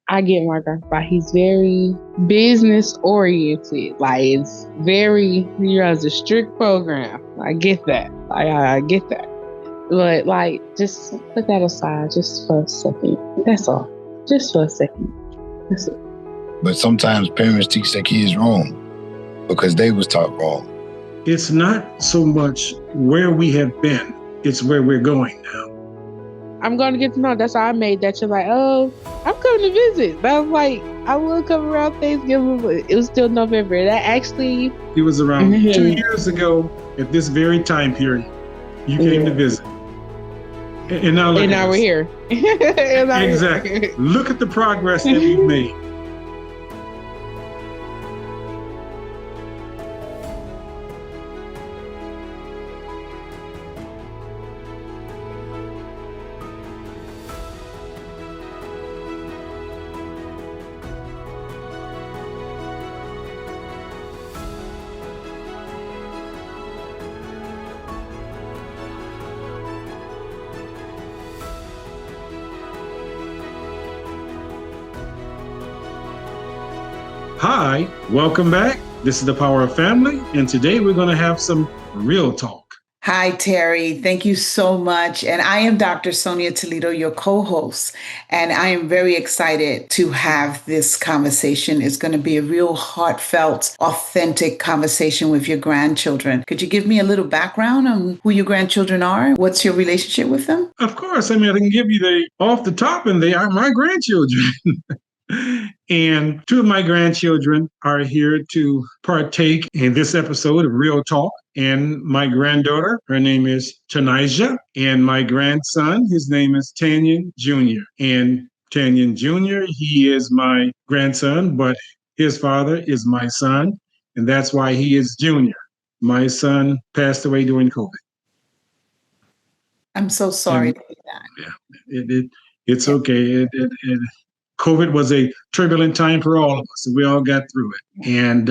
I get my grandpa. He's very business oriented. Like it's very he runs a strict program. I get that. I get that. But like just put that aside just for a second. That's all. Just for a second. That's it. But sometimes parents teach their kids wrong because they was taught wrong. It's not so much where we have been, it's where we're going now. I'm going to get to know. That's how I made that. You're like, oh, I'm coming to visit. But I was like, I will come around Thanksgiving, but it was still November. That actually... It was around 2 years ago at this very time period. You came to visit. And now we're here. Exactly. Look at the progress that we've made. Hi, welcome back. This is The Power of Family, and today we're going to have some real talk. Hi, Terry. Thank you so much. And I am Dr. Sonia Toledo, your co-host, and I am very excited to have this conversation. It's going to be a real heartfelt, authentic conversation with your grandchildren. Could you give me a little background on who your grandchildren are? What's your relationship with them? Of course. I can give you the off the top, and they are my grandchildren. And two of my grandchildren are here to partake in this episode of Real Talk. And my granddaughter, her name is Tanijah. And my grandson, his name is Tanyen Jr. And Tanyen Jr., he is my grandson, but his father is my son. And that's why he is Junior. My son passed away during COVID. I'm so sorry to hear that. Yeah, it's okay. COVID was a turbulent time for all of us, and we all got through it. And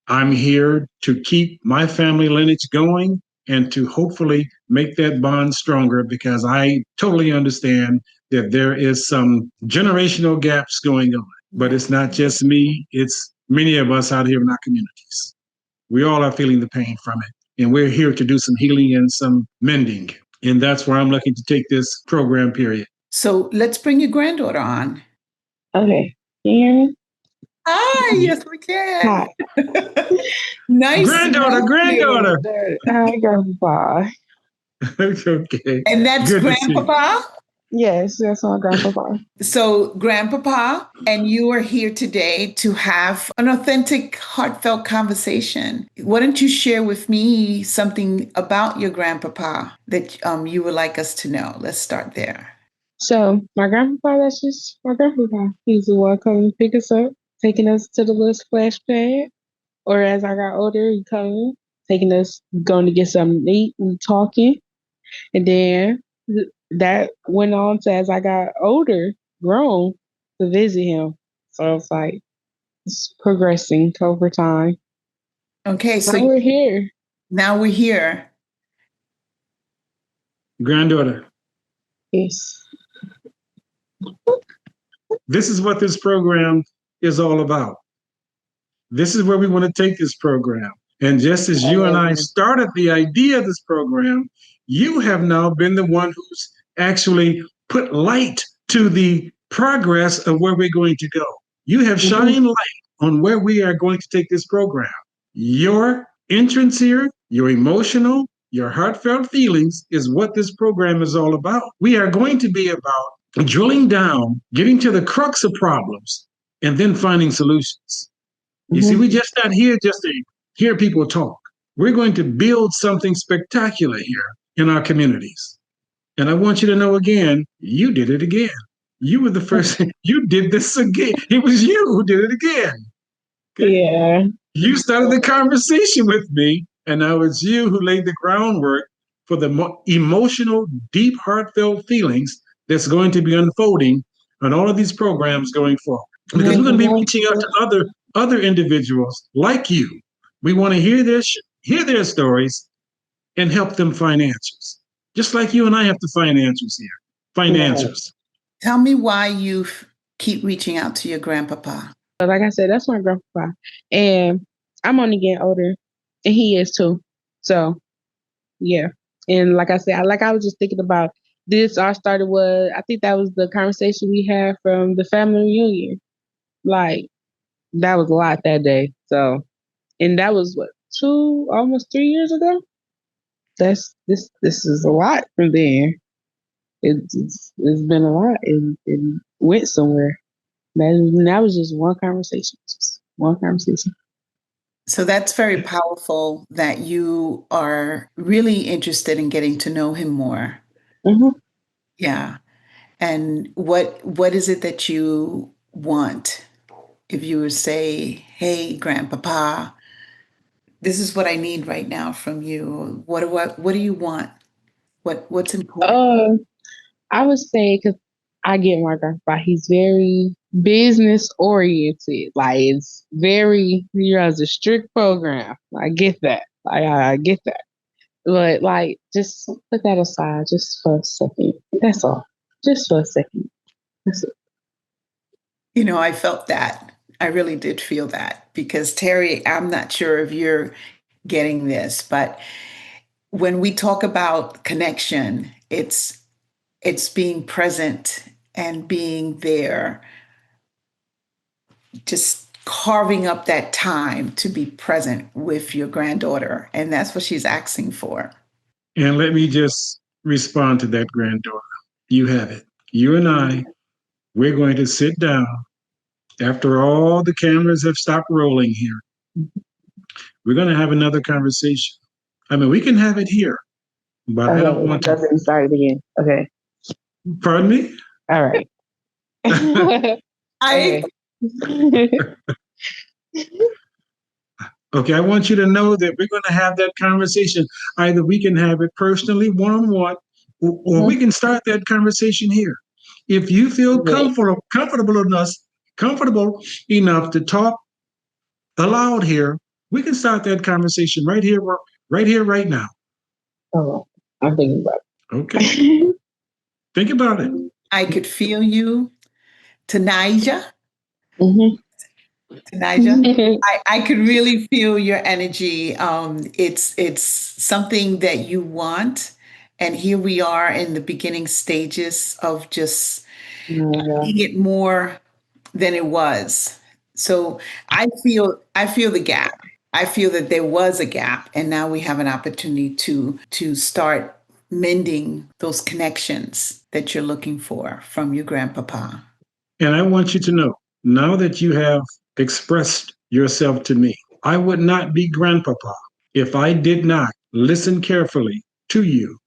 I'm here to keep my family lineage going and to hopefully make that bond stronger, because I totally understand that there is some generational gaps going on. But it's not just me, it's many of us out here in our communities. We all are feeling the pain from it, and we're here to do some healing and some mending. And that's why I'm looking to take this program, period. So let's bring your granddaughter on. Okay. Can you hear me? Hi, yes, we can. Hi. Nice. Granddaughter. Hi, Grandpapa. Okay. And that's Good Grandpapa? Yes, that's my Grandpapa. So, Grandpapa, and you are here today to have an authentic, heartfelt conversation. Why don't you share with me something about your Grandpapa that you would like us to know? Let's start there. So my grandpapa, that's just my grandpapa. He's the one coming to pick us up, taking us to the little splash pad. Or as I got older, he coming, taking us, going to get something to eat and talking. And then that went on to as I got older, grown, to visit him. So it's like, it's progressing over time. Okay, so now we're here. Now we're here. Granddaughter. Yes. This is what this program is all about. This is where we want to take this program. And just as you and I started the idea of this program, you have now been the one who's actually put light to the progress of where we're going to go. You have shined light on where we are going to take this program. Your entrance here, your emotional, your heartfelt feelings is what this program is all about. We are going to be about drilling down, getting to the crux of problems, and then finding solutions. You see, we're just not here just to hear people talk. We're going to build something spectacular here in our communities. And I want you to know again, you did it again. You were the first, you did this again. It was you who did it again. Okay? Yeah. You started the conversation with me, and now it's you who laid the groundwork for the emotional, deep, heartfelt feelings that's going to be unfolding on all of these programs going forward. Because we're going to be reaching out to other individuals like you. We want to hear their stories and help them find answers. Just like you and I have to find answers here. Find answers. Tell me why you keep reaching out to your grandpapa. Like I said, that's my grandpapa. And I'm only getting older, and he is too. So, yeah. And like I said, I was just thinking about this. I think that was the conversation we had from the family reunion. Like, that was a lot that day. So, and that was what, almost 3 years ago? This is a lot from then. It's been a lot. It went somewhere. That was just one conversation. Just one conversation. So that's very powerful that you are really interested in getting to know him more. Mm-hmm. Yeah. And what is it that you want? If you would say, "Hey, grandpapa, this is what I need right now from you." What do you want? What's important? I would say because I get my grandpa. He's very business oriented. Like it's very, it's a strict program. I get that. I get that. But like, just put that aside, just for a second. That's all. Just for a second. That's it. I felt that. I really did feel that because Terry, I'm not sure if you're getting this, but when we talk about connection, it's being present and being there, just carving up that time to be present with your granddaughter. And that's what she's asking for. And let me just respond to that, granddaughter. You have it. You and I, we're going to sit down after all the cameras have stopped rolling here. We're going to have another conversation. I mean, we can have it here, but I don't want to. Start again. Okay. Pardon me? All right. I Okay, I want you to know that we're going to have that conversation. Either we can have it personally, one on one, or we can start that conversation here. If you feel comfortable enough to talk aloud here, we can start that conversation right here, right now. Oh, I'm thinking about it. Okay. Think about it. I could feel you, Tanijah. Mm-hmm. Tanijah, I could really feel your energy. It's something that you want, and here we are in the beginning stages of just making it more than it was. So I feel the gap. I feel that there was a gap, and now we have an opportunity to start mending those connections that you're looking for from your grandpapa. And I want you to know, now that you have expressed yourself to me, I would not be grandpapa if I did not listen carefully to you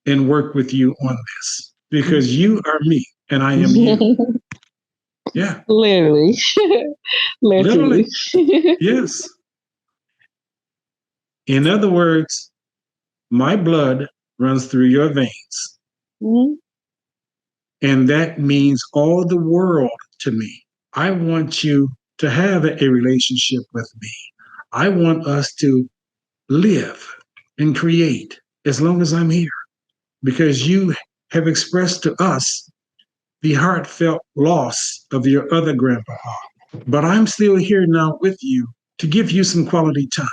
and work with you on this. Because you are me and I am you. Yeah. Literally. Literally. Yes. In other words, my blood runs through your veins. Mm-hmm. And that means all the world to me. I want you to have a relationship with me. I want us to live and create as long as I'm here because you have expressed to us the heartfelt loss of your other grandpapa. But I'm still here now with you to give you some quality time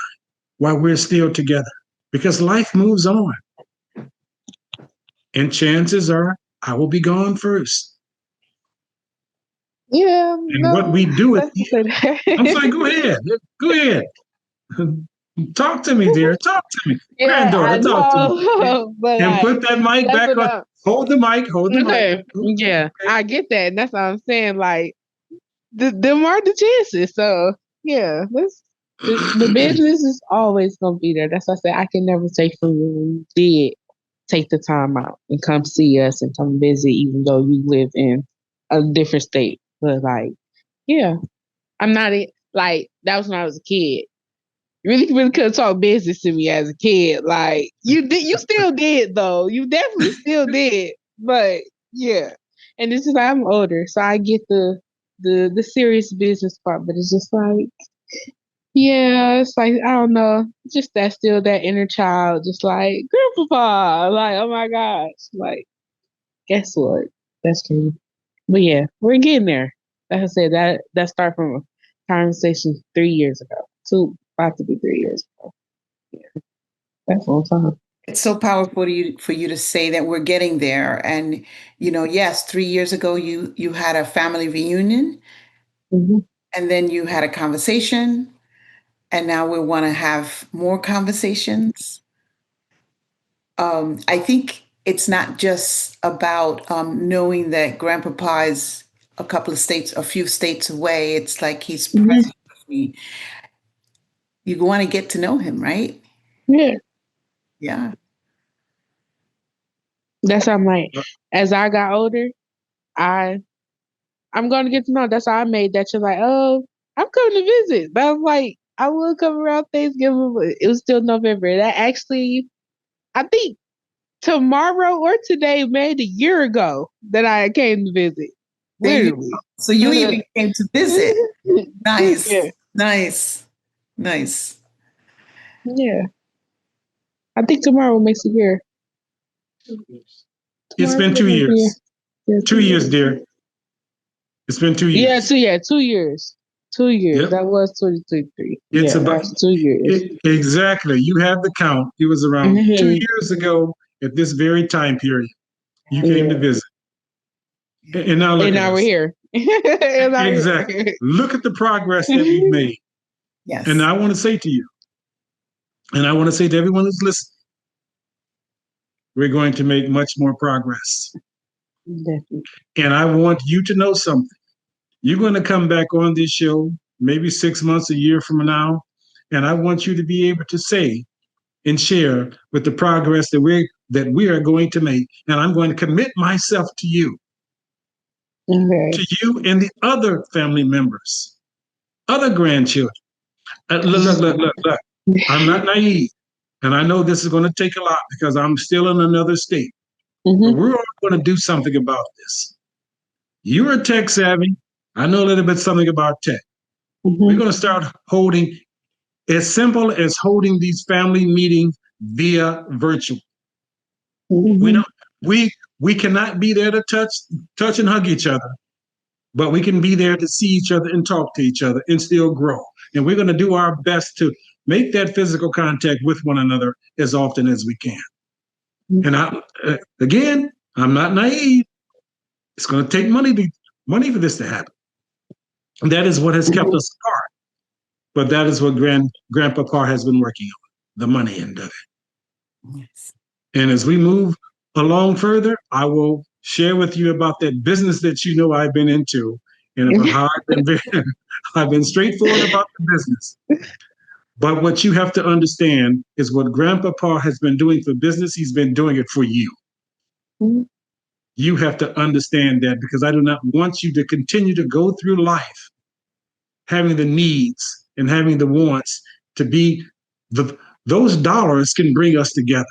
while we're still together because life moves on. And chances are I will be gone first. Yeah. And what we do is, I'm sorry, go ahead. Go ahead. Talk to me, dear. Talk to me. Yeah, Granddaughter, talk to me. but And put that mic back on. Hold the mic. Hold the mic. Yeah, I get that. And that's what I'm saying. Like, them are the chances. So, yeah, the business is always going to be there. That's why I say I can never take from you when you did take the time out and come see us and come visit, even though you live in a different state. But, like, yeah, I'm not, like, that was when I was a kid. You really couldn't talk business to me as a kid. Like you still did though. You definitely still did. But yeah, and this is why I'm older, so I get the serious business part. But it's just like, yeah, it's like I don't know, just that still that inner child, just like grandpapa, like oh my gosh, like guess what? That's true. But yeah, we're getting there. like I said, that started from a conversation 3 years ago. About to be 3 years ago. Yeah, that's a long time. It's so powerful for you to say that we're getting there. And, yes, 3 years ago, you had a family reunion, Mm-hmm. and then you had a conversation, and now we want to have more conversations. I think it's not just about knowing that Grandpapa is a few states away. It's like he's Mm-hmm. present with me. You want to get to know him, right? Yeah, Yeah. that's how I'm like. As I got older, I I'm going to get to know. That's how I made that. You're like, oh, I'm coming to visit. But I was like, I will come around Thanksgiving, but it was still November. That actually, I think tomorrow or today made a year ago that I came to visit. There you go. Literally. So you even came to visit. Nice. Yeah. Nice. Nice. Yeah. I think tomorrow makes a year. It's been Tomorrow's two gonna make a year. years. Yeah, 2 years, dear. It's been 2 years. 2 years. 2 years. Yep. That was 2023. It's Yeah, about that's 2 years. exactly. You have the count. It was around 2 years ago at this very time period. You came to visit. And now look And at now we're us. here. And now we're Exactly. here. Look at the progress that we've made. Yes. And I want to say to you, and I want to say to everyone who's listening, we're going to make much more progress. Definitely. And I want you to know something. You're going to come back on this show maybe 6 months, a year from now, and I want you to be able to say and share with the progress that we are going to make. And I'm going to commit myself to you, Okay. to you and the other family members, other grandchildren. Look. I'm not naive. And I know this is going to take a lot because I'm still in another state. But we're all going to do something about this. You're tech savvy. I know a little bit something about tech. We're going to start holding as simple as holding these family meetings via virtual. We know we cannot be there to touch and hug each other, but we can be there to see each other and talk to each other and still grow. And we're going to do our best to make that physical contact with one another as often as we can. And again, I'm not naive. It's going to take money for this to happen. And that is what has kept us apart. But that is what Grandpapa has been working on, the money end of it. Yes. And as we move along further, I will share with you about that business that you know I've been into and about how I've been straightforward about the business. But what you have to understand is what Grandpapa has been doing for business, he's been doing it for you. You have to understand that because I do not want you to continue to go through life having the needs and having the wants to be those dollars can bring us together.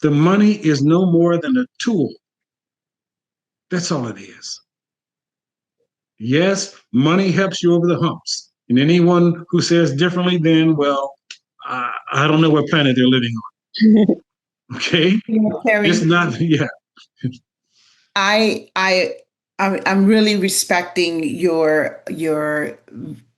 The money is no more than a tool. That's all it is. Yes, money helps you over the humps. And anyone who says differently, then, well, I don't know what planet they're living on. Okay? It's not, yeah. I'm really respecting your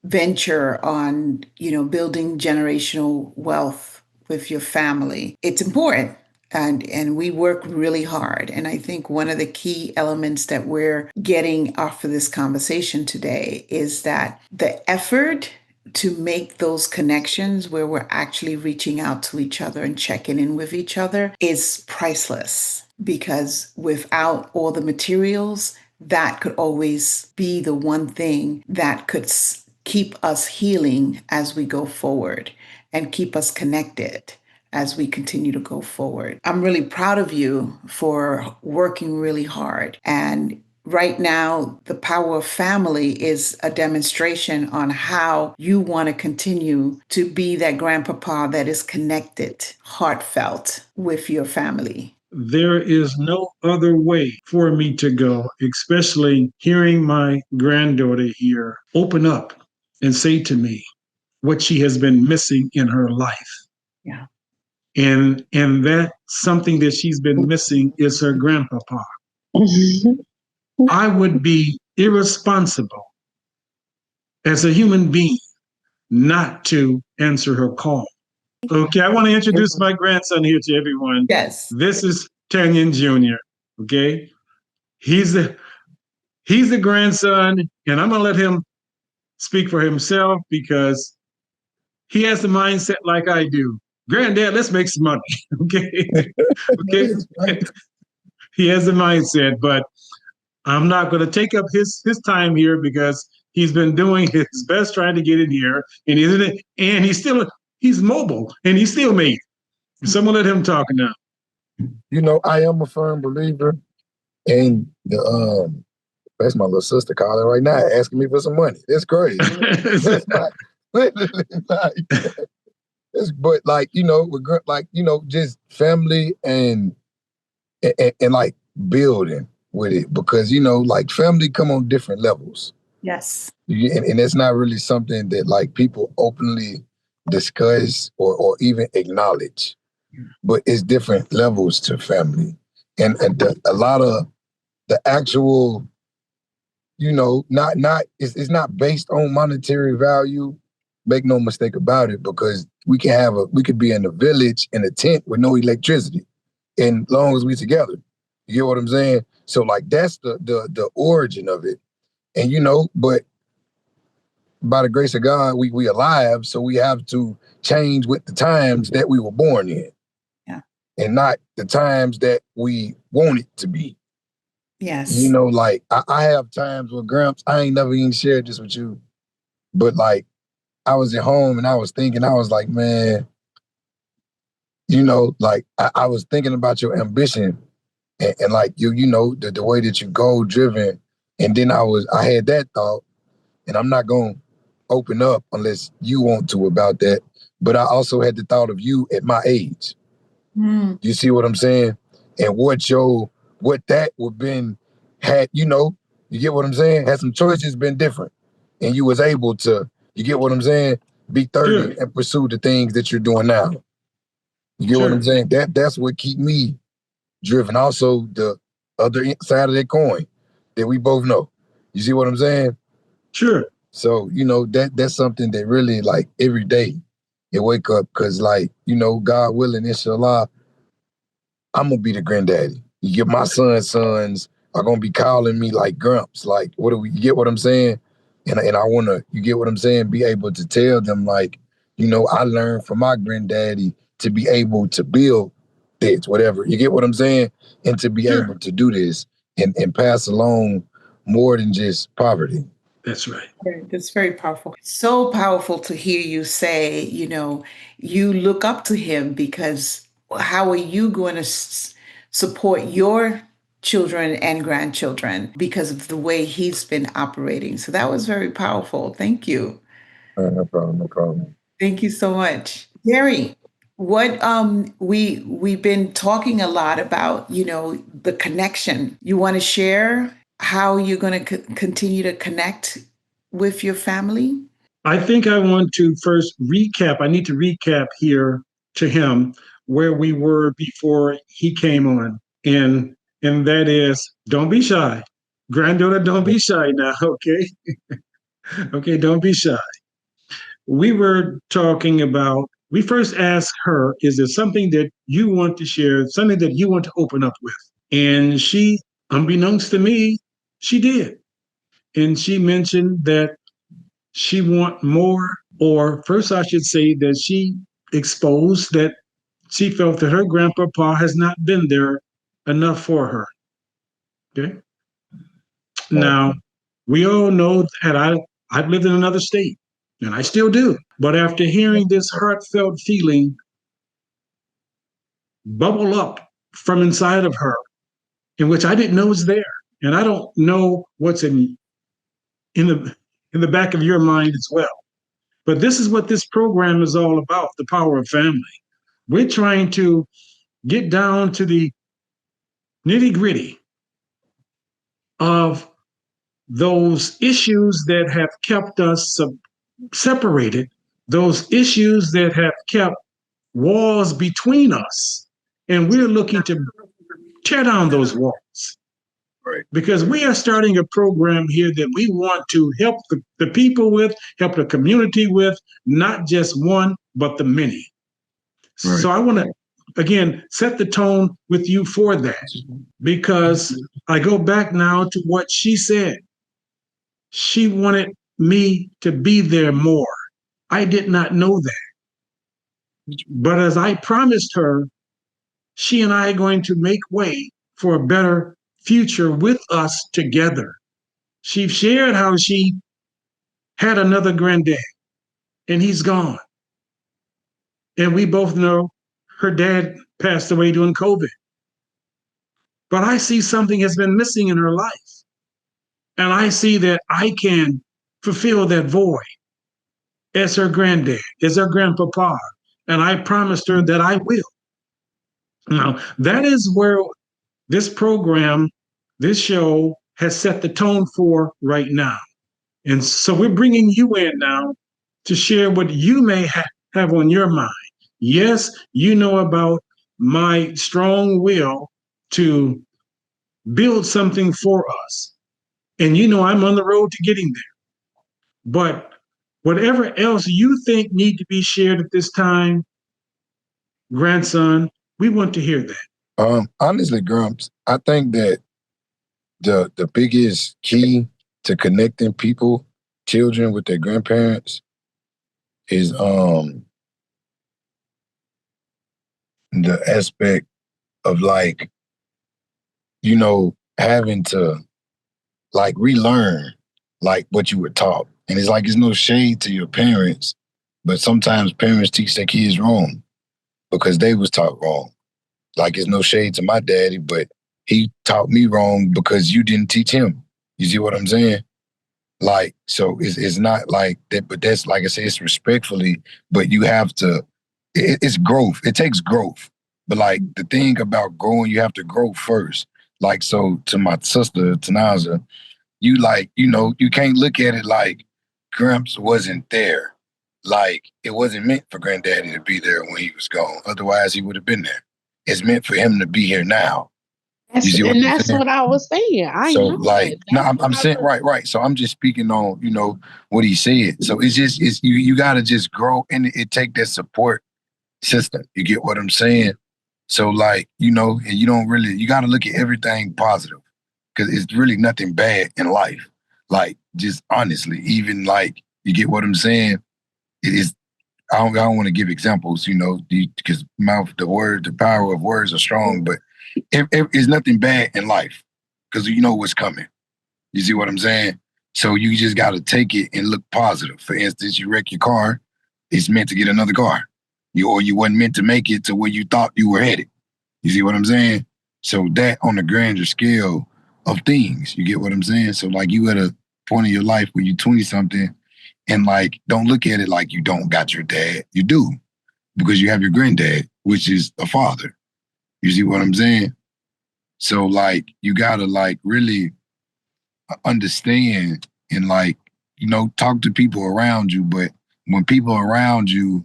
venture on, building generational wealth with your family. It's important. And we work really hard. And I think one of the key elements that we're getting off of this conversation today is that the effort to make those connections where we're actually reaching out to each other and checking in with each other is priceless. Because without all the materials, that could always be the one thing that could keep us healing as we go forward and keep us connected as we continue to go forward. I'm really proud of you for working really hard. And right now, the power of family is a demonstration on how you want to continue to be that grandpapa that is connected, heartfelt with your family. There is no other way for me to go, especially hearing my granddaughter here open up and say to me what she has been missing in her life. Yeah. And that something that she's been missing is her grandpapa. I would be irresponsible as a human being not to answer her call. Okay, I want to introduce my grandson here to everyone. Yes. This is Tanyen Jr. Okay, he's the grandson, and I'm gonna let him speak for himself because he has the mindset like I do. Granddad, let's make some money. Okay, okay. He has the mindset, but I'm not going to take up his time here because he's been doing his best trying to get in here, and he's mobile, and he's still made it. Someone let him talk now. I am a firm believer in that's my little sister calling right now, asking me for some money. That's crazy. That's like, literally, like, but like, just family and like building with it, because like family come on different levels. Yes. And it's not really something that like people openly discuss or even acknowledge, but it's different levels to family, and a lot of the actual, not it's not based on monetary value. Make no mistake about it, because we could be in a village in a tent with no electricity, and long as we together, you get what I'm saying? So like that's the origin of it, and but by the grace of God, we alive, so we have to change with the times that we were born in, and not the times that we want it to be. Yes. Like I have times with Gramps, I ain't never even shared this with you, but like I was at home and I was thinking, I was like, man, like I was thinking about your ambition and like the way that you goal driven. And then I had that thought, and I'm not going to open up unless you want to about that. But I also had the thought of you at my age. You see what I'm saying? And what that would been had, you get what I'm saying? Had some choices been different. And you was able to, you get what I'm saying? Be 30 and pursue the things that you're doing now. You get what I'm saying? That's what keep me driven. Also, the other side of that coin that we both know. You see what I'm saying? Sure. So, that's something that really, like, every day you wake up, because, like, God willing, inshallah, I'm going to be the granddaddy. You get my sons are going to be calling me like Grumps. Like, you get what I'm saying? And I want to, you get what I'm saying? Be able to tell them, like, I learned from my granddaddy to be able to build this, whatever. You get what I'm saying? And to be able to do this and pass along more than just poverty. That's right. That's very powerful. So powerful to hear you say, you look up to him, because how are you going to support your children and grandchildren because of the way he's been operating? So that was very powerful. Thank you. No problem, no problem. Thank you so much. Gary, what we've been talking a lot about, the connection. You want to share how you're going to continue to connect with your family? I think I want to first recap. I need to recap here to him where we were before he came on. And that is, don't be shy. Granddaughter, don't be shy now, okay? Okay, don't be shy. We were talking about, we first asked her, is there something that you want to share, something that you want to open up with? And she, unbeknownst to me, she did. And she mentioned that she want more, or first I should say that she exposed that she felt that her grandpapa has not been there enough for her. Okay. Now, we all know that I've lived in another state, and I still do. But after hearing this heartfelt feeling bubble up from inside of her, in which I didn't know was there, and I don't know what's in the back of your mind as well. But this is what this program is all about, the power of family. We're trying to get down to the nitty gritty of those issues that have kept us separated, those issues that have kept walls between us. And we're looking to tear down those walls. Right. Because we are starting a program here that we want to help the people with, help the community with, not just one, but the many. Right. So I want to, again, set the tone with you for that, because I go back now to what she said. She wanted me to be there more. I did not know that. But as I promised her, she and I are going to make way for a better future with us together. She shared how she had another granddad and he's gone. And we both know her dad passed away during COVID. But I see something has been missing in her life. And I see that I can fulfill that void as her granddad, as her grandpapa. And I promised her that I will. Now, that is where this program, this show has set the tone for right now. And so we're bringing you in now to share what you may have on your mind. Yes, you know about my strong will to build something for us. And you know I'm on the road to getting there. But whatever else you think need to be shared at this time, grandson, we want to hear that. Honestly, Grumps, I think that the biggest key to connecting people, children with their grandparents, is the aspect of like, having to like relearn like what you were taught. And it's like it's no shade to your parents, but sometimes parents teach their kids wrong because they was taught wrong. Like it's no shade to my daddy, but he taught me wrong because you didn't teach him. You see what I'm saying? Like, so it's not like that, but that's like I say, it's respectfully, but you have to, it's growth. It takes growth. But like the thing about growing, you have to grow first. Like, so to my sister, Tanijah, you like, you can't look at it like Gramps wasn't there. Like it wasn't meant for Granddaddy to be there when he was gone. Otherwise, he would have been there. It's meant for him to be here now. You see what And I'm that's saying? what I was saying. I So know like, that. no, That's I'm what I saying was. right. So I'm just speaking on, what he said. So it's just you gotta just grow and it take that support system. You get what I'm saying? So like, and you gotta look at everything positive because it's really nothing bad in life. Like just honestly, even like you get what I'm saying. It is. I don't want to give examples, because the power of words are strong. But it's nothing bad in life because you know what's coming. You see what I'm saying? So you just got to take it and look positive. For instance, you wreck your car, it's meant to get another car. You wasn't meant to make it to where you thought you were headed. You see what I'm saying? So that on a grander scale of things, you get what I'm saying? So like you at a point in your life where you 20 something and like don't look at it like you don't got your dad. You do because you have your granddad, which is a father. You see what I'm saying? So like you gotta like really understand and like, talk to people around you. But when people around you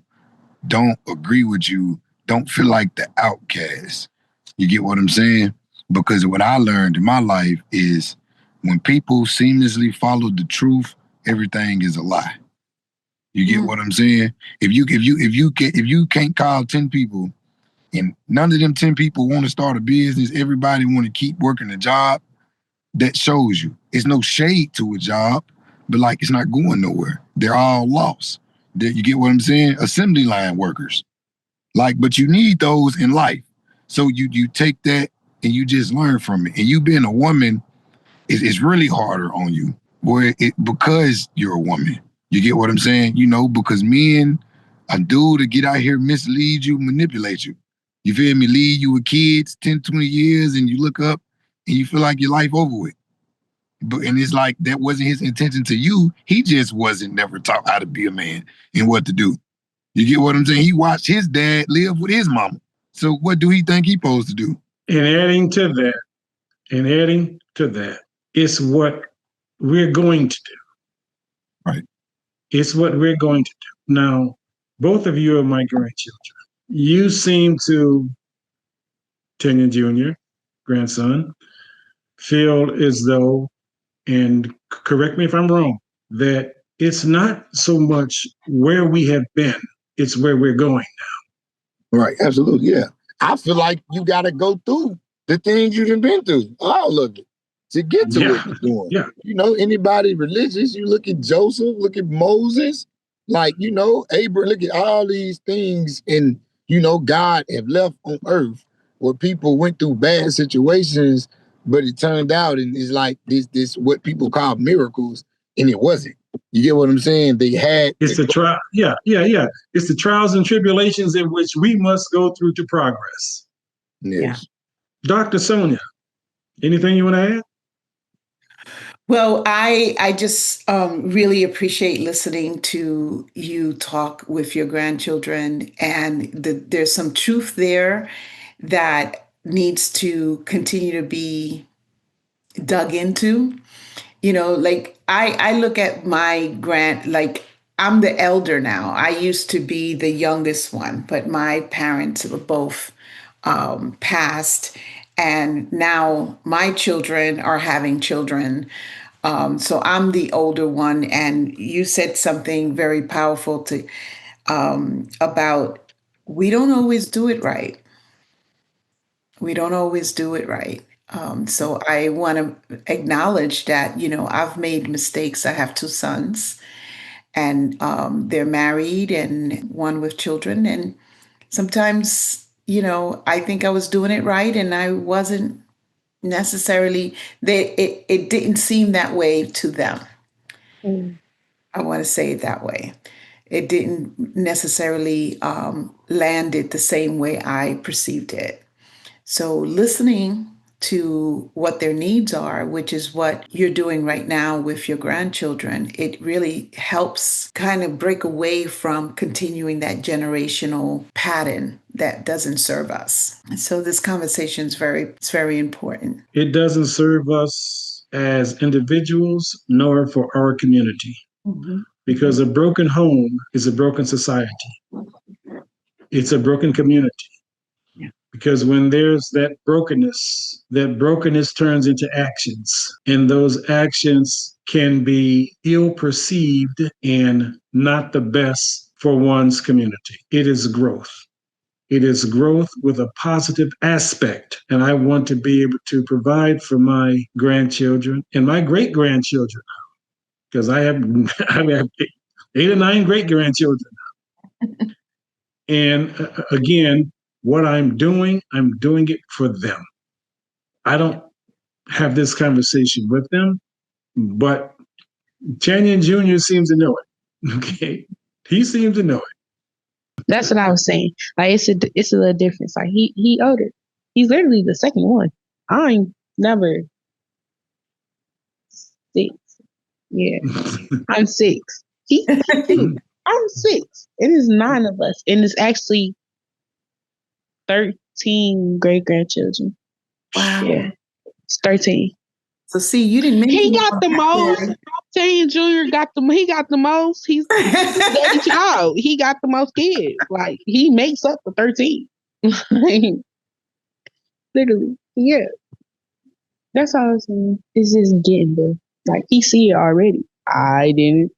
don't agree with you, don't feel like the outcast. You get what I'm saying? Because what I learned in my life is when people seamlessly follow the truth, everything is a lie. You get what I'm saying? If you can't call 10 people and none of them 10 people want to start a business, everybody want to keep working a job, that shows you. It's no shade to a job, but like it's not going nowhere. They're all lost. You get what I'm saying? Assembly line workers. Like, but you need those in life. So you take that and you just learn from it. And you being a woman is really harder on you. Because you're a woman. You get what I'm saying? Because men, a dude to get out here mislead you, manipulate you. You feel me? Lead you with kids 10, 20 years and you look up and you feel like your life over with. And it's like that wasn't his intention to you. He just wasn't never taught how to be a man and what to do. You get what I'm saying? He watched his dad live with his mama. So what do he think he's supposed to do? And adding to that, it's what we're going to do. Right. It's what we're going to do. Now, both of you are my grandchildren. You seem to, Tanyen Jr., grandson, feel as though, and correct me if I'm wrong, that it's not so much where we have been, it's where we're going. Right, absolutely, yeah. I feel like you got to go through the things you've been through, all of it, to get to Yeah, what you're doing. yeah. You know, anybody religious, you look at Joseph, look at Moses, like, you know, Abraham, look at all these things, and, you know, God have left on earth where people went through bad situations, but it turned out and it's like this what people call miracles, and it wasn't. You get what I'm saying? They had It's the trial. Yeah, yeah, yeah. It's the trials and tribulations in which we must go through to progress. Yes. Yeah. Dr. Sonia, anything you want to add? Well, I just really appreciate listening to you talk with your grandchildren, and there's some truth there that needs to continue to be dug into. You know, like I look at my like I'm the elder now. I used to be the youngest one, but my parents were both passed, and now my children are having children. So I'm the older one, and you said something very powerful to about we don't always do it right. We don't always do it right. So I want to acknowledge that, you know, I've made mistakes. I have two sons, and they're married and one with children. And sometimes, you know, I think I was doing it right, and I wasn't necessarily. It didn't seem that way to them. Mm. I want to say it that way. It didn't necessarily land it the same way I perceived it. So, listening to what their needs are, which is what you're doing right now with your grandchildren, it really helps kind of break away from continuing that generational pattern that doesn't serve us. So, this conversation is it's very important. It doesn't serve us as individuals nor for our community, Mhm. because a broken home is a broken society. It's a broken community. Yeah. Because when there's that brokenness turns into actions, and those actions can be ill perceived and not the best for one's community. It is growth. It is growth with a positive aspect. And I want to be able to provide for my grandchildren and my great grandchildren, because I have, I have 8 or 9 great grandchildren. And again, what I'm doing it for them. I don't have this conversation with them, but Tanyen Jr. seems to know it. Okay. He seems to know it. That's what I was saying. Like it's a little difference. Like he older. He's literally the second one. I'm number 6. Yeah, I'm 6. He's 2. I'm 6. It is 9 of us, and it's actually 13 great grandchildren. Wow. Yeah, it's 13. So, see, you didn't He mention got the most. Tanyen Jr. got the. He got the most. He's the daddy child. He got the most kids. Like he makes up for 13. Literally, yeah. That's all I'm saying. It's just getting there. Like he see it already. I didn't.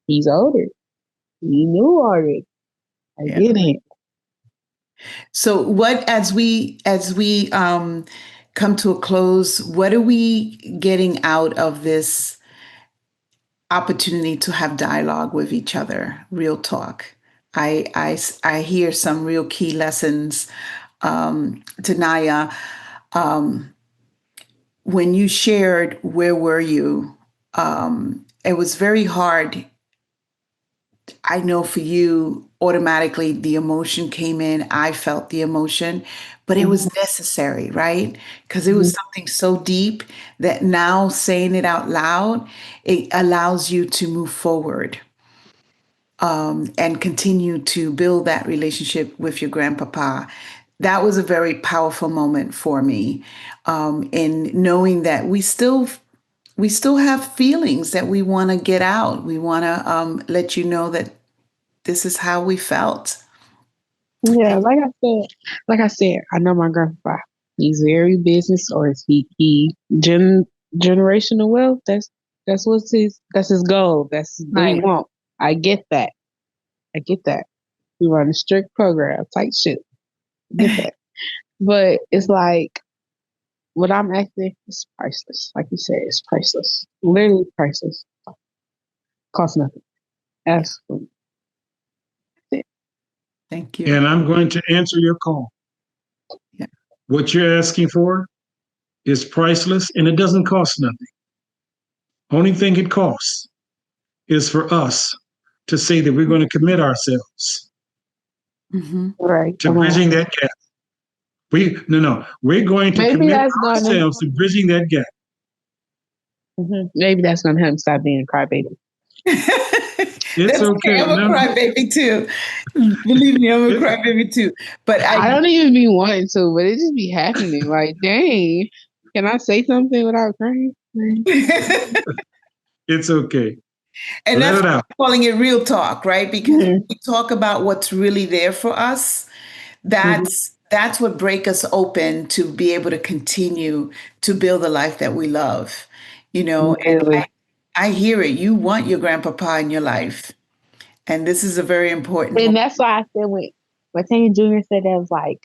He's older. He knew already. I Yeah. didn't. So what as we come to a close, what are we getting out of this opportunity to have dialogue with each other, real talk? I hear some real key lessons. Tanijah, when you shared where were you, it was very hard. I know for you, automatically the emotion came in. I felt the emotion, but it was necessary, right? Because it was something so deep that now saying it out loud, it allows you to move forward and continue to build that relationship with your grandpapa. That was a very powerful moment for me, in knowing that we still have feelings that we want to get out. We want to let you know that this is how we felt. Yeah, like I said, I know my grandpa. He's very business, or is he generational wealth? That's his goal. That's what he Right. want. I get that. I get that. We run a strict program type shit. I get that. But it's like what I'm asking is priceless. Like you said, it's priceless. Literally priceless. Costs nothing. Absolutely. Thank you. And I'm going to answer your call. Yeah. What you're asking for is priceless and it doesn't cost nothing. Only thing it costs is for us to say that we're going to commit ourselves Right. to Come on. bridging that gap. We're going to Maybe commit that's gonna. ourselves to bridging that gap. Maybe that's gonna help him stop being a crybaby. It's That's okay. okay. I'm a No, crybaby too. Believe me, I'm a it, crybaby too. But I don't even be wanting to, but it just be happening. Like, dang, can I say something without crying? it's okay. and Let that's it why out. I'm calling it real talk, right? Because when Mhm. we talk about what's really there for us, that's what break us open to be able to continue to build the life that we love. And Literally. I hear it. You want your grandpapa in your life. And this is a very important And one. that's why I said when Tanyen Jr. said that, was like,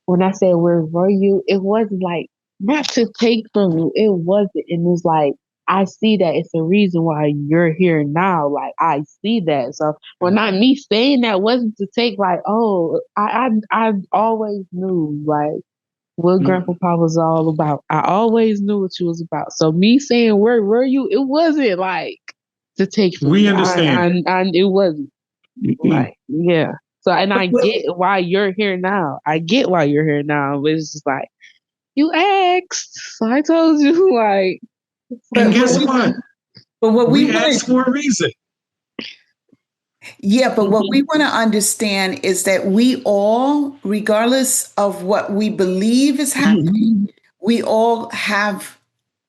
when I said where were you, it wasn't like not to take from you. It wasn't, and it's like I see that it's a reason why you're here now. Like I see that. So when I me saying that wasn't to take like, oh, I always knew like what Grandpapa was all about. I always knew what you was about. So me saying where were you, it wasn't like to take from We you. understand. It wasn't. Like, yeah. So, and I get why you're here now. I get why you're here now. But it's just like, you asked. So I told you, like, And But guess what? what we We want asked to for a reason. Yeah, but what we want to understand is that we all, regardless of what we believe is happening, we all have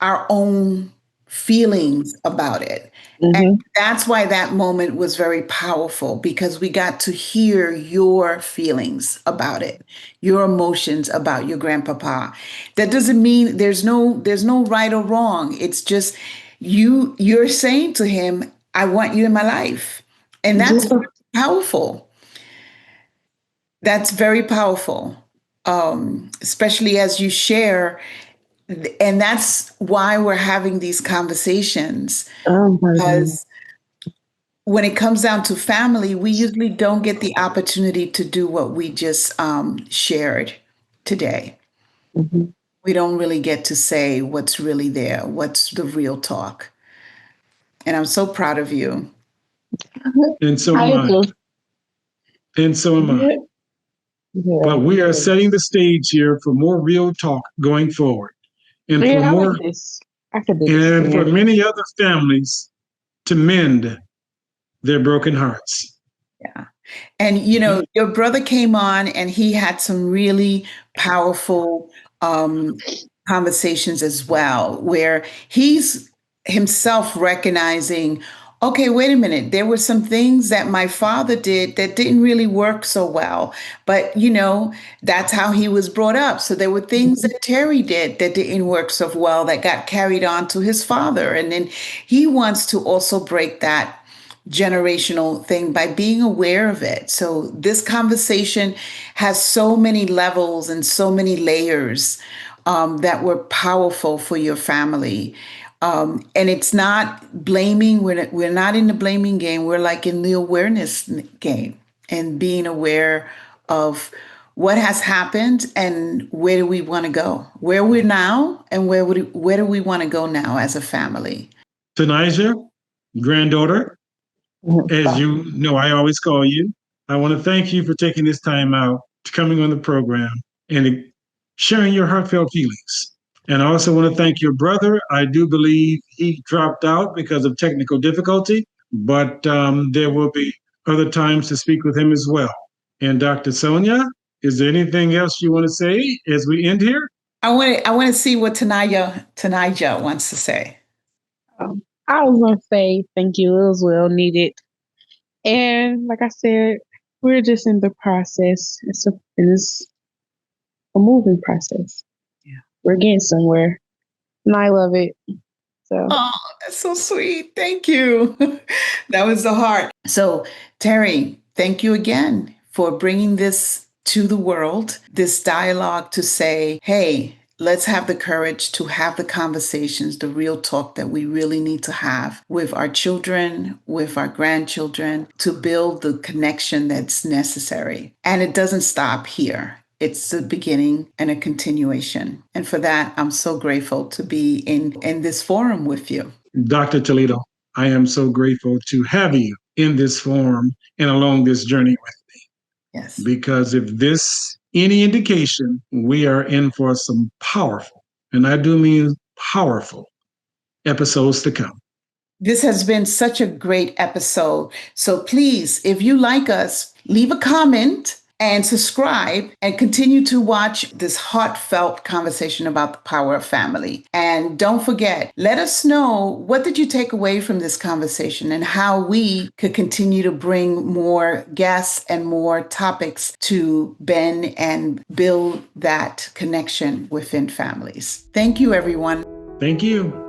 our own feelings about it. And hmm that's why that moment was very powerful because we got to hear your feelings about it, your emotions about your grandpapa. That doesn't mean there's no right or wrong. It's just you're saying to him, I want you in my life. And that's yeah. powerful. That's very powerful. Especially as you share. And that's why we're having these conversations. Oh my God. Because when it comes down to family, we usually don't get the opportunity to do what we just shared today. hmm We don't really get to say what's really there, what's the real talk. And I'm so proud of you. And so am I I. just, And so am I. yeah, yeah. But we are setting the stage here for more real talk going forward. And for Yeah, I like more this. I could do this and for again. many other families to mend their broken hearts. Yeah. And your brother came on and he had some really powerful um, conversations as well, where he's himself recognizing, okay, wait a minute, there were some things that my father did that didn't really work so well. But, that's how he was brought up. So there were things that Terry did that didn't work so well that got carried on to his father. And then he wants to also break that generational thing by being aware of it. So this conversation has so many levels and so many layers that were powerful for your family. And it's not blaming. We're not in the blaming game. We're like in the awareness game and being aware of what has happened and where do we want to go, where we're now, and where do we want to go now as a family. Tanijah, granddaughter, as you know, I always call you. I want to thank you for taking this time out to coming on the program and sharing your heartfelt feelings. And I also want to thank your brother. I do believe he dropped out because of technical difficulty, but there will be other times to speak with him as well. And Dr. Sonia, is there anything else you want to say as we end here? I want to see what Tanijah wants to say. I was gonna say thank you. It was well needed. And like I said, we're just in the process. It's a moving process. we're getting somewhere. And I love it. So Oh, that's so sweet. Thank you. That was the heart. So, Terry, thank you again for bringing this to the world, this dialogue to say, hey, let's have the courage to have the conversations, the real talk that we really need to have with our children, with our grandchildren, to build the connection that's necessary. And it doesn't stop here. It's the beginning and a continuation. And for that, I'm so grateful to be in this forum with you. Dr. Toledo, I am so grateful to have you in this forum and along this journey with me. Yes. Because if this any indication, we are in for some powerful, and I do mean powerful, episodes to come. This has been such a great episode. So please, if you like us, leave a comment and subscribe and continue to watch this heartfelt conversation about the power of family. And don't forget, let us know, what did you take away from this conversation and how we could continue to bring more guests and more topics to Ben and build that connection within families. Thank you, everyone. Thank you.